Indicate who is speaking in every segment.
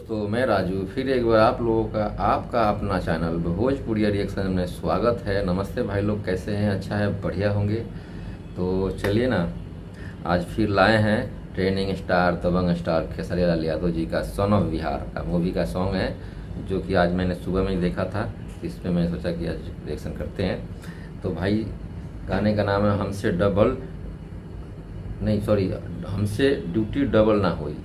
Speaker 1: दोस्तों, मैं राजू फिर एक बार आप लोगों का आपका अपना चैनल भोजपुरिया रिएक्शन में स्वागत है। नमस्ते भाई लोग, कैसे हैं? अच्छा है, बढ़िया होंगे। तो चलिए ना, आज फिर लाए हैं ट्रेंडिंग स्टार दबंग स्टार खेसारी लाल यादव जी का सन ऑफ बिहार का मूवी का सॉन्ग है, जो कि आज मैंने सुबह में ही देखा था। इस पर मैं सोचा कि आज रिएक्शन करते हैं। तो भाई, गाने का नाम है हमसे ड्यूटी डबल ना हुई।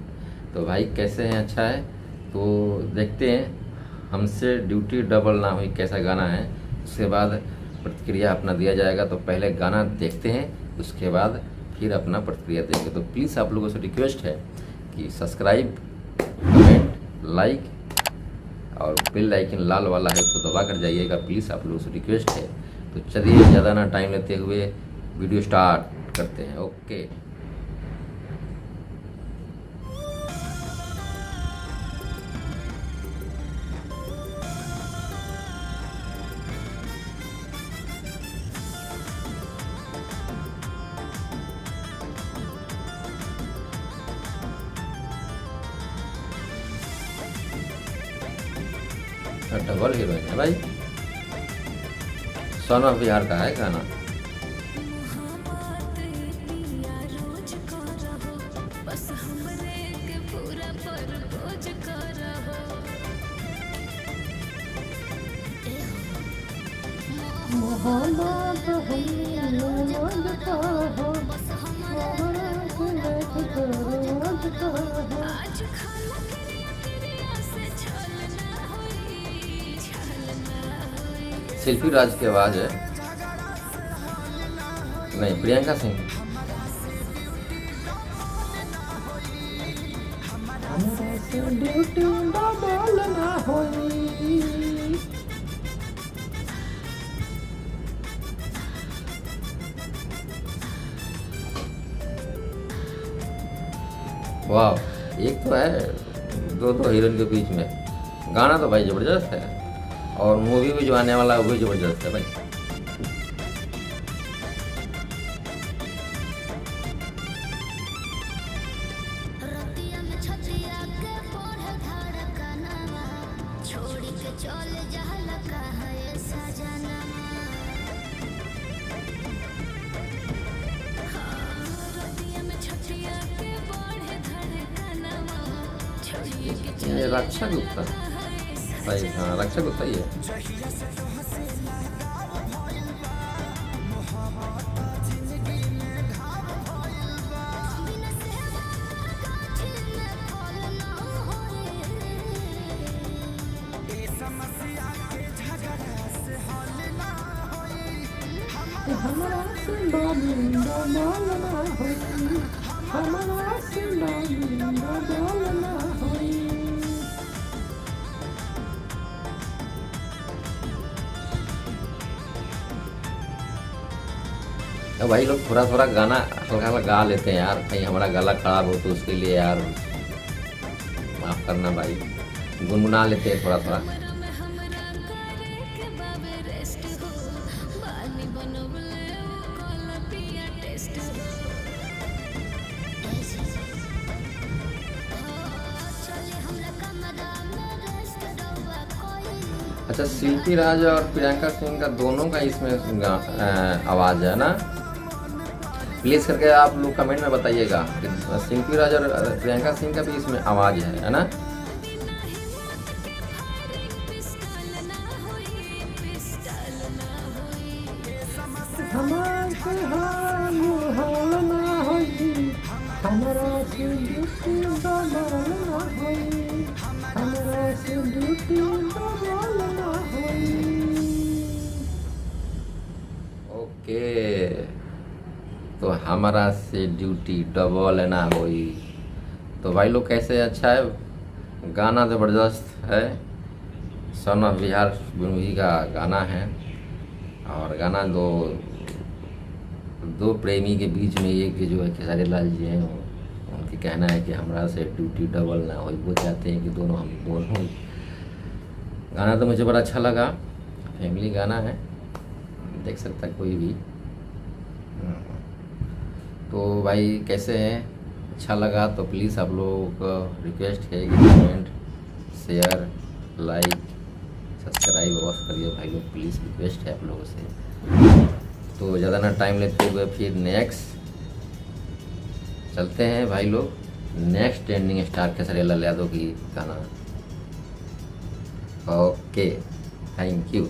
Speaker 1: तो भाई कैसे हैं? अच्छा है, तो देखते हैं हमसे ड्यूटी डबल ना हुई कैसा गाना है। उसके बाद प्रतिक्रिया अपना दिया जाएगा। तो पहले गाना देखते हैं, उसके बाद फिर अपना प्रतिक्रिया देंगे। तो प्लीज़ आप लोगों से रिक्वेस्ट है कि सब्सक्राइब, कमेंट, लाइक और बेल आइकन लाल वाला है उसको दबा कर जाइएगा। प्लीज़ आप लोगों से रिक्वेस्ट है। तो चलिए, ज़्यादा ना टाइम लेते हुए वीडियो स्टार्ट करते हैं। ओके। डबल हीरोइन है भाई, सन ऑफ बिहार का है गाना। शिल्पी राज की आवाज है, नहीं प्रियंका सिंह। वाह, एक तो है दो हीरोइन के बीच में। गाना तो भाई जबरदस्त है, और मूवी भी जो आने वाला है वो भी जबरदस्त है भाई। ये रक्षा गुप्ता भाई, हाँ रक्षा गुप्ता ही है। तो भाई लोग थोड़ा थोड़ा गाना हल्का हल्का गा लेते हैं यार, कहीं हमारा गला खराब हो तो उसके लिए यार माफ़ करना भाई, गुनगुना लेते हैं थोड़ा थोड़ा। अच्छा, शिल्पी राज और प्रियंका सिंह का दोनों का इसमें आवाज़ है ना? प्लीज़ करके आप लोग कमेंट में बताइएगा कि शिल्पी राज और प्रियंका सिंह का भी इसमें आवाज़ है ना? ओके, तो हमारा से ड्यूटी डबल ना होई। तो भाई लोग कैसे? अच्छा है, गाना ज़बरदस्त है, सन ऑफ बिहार मूवी का गाना है। और गाना दो प्रेमी के बीच में एक जो है खेसारी लाल जी हैं, उनके कहना है कि हमारा से ड्यूटी डबल ना हो। वो चाहते हैं कि हम दोनों। गाना तो मुझे बड़ा अच्छा लगा, फैमिली गाना है, देख सकता है कोई भी। तो भाई कैसे हैं? अच्छा लगा तो प्लीज़ आप लोगों को रिक्वेस्ट है कि कमेंट, शेयर, लाइक, सब्सक्राइब अवश्य करिए भाई लोग, प्लीज़ रिक्वेस्ट है आप लोगों से। तो ज़्यादा ना टाइम लेते हुए फिर नेक्स्ट चलते हैं भाई लोग, next trending star Khesari Lal Yadav की गाना। Okay, thank you.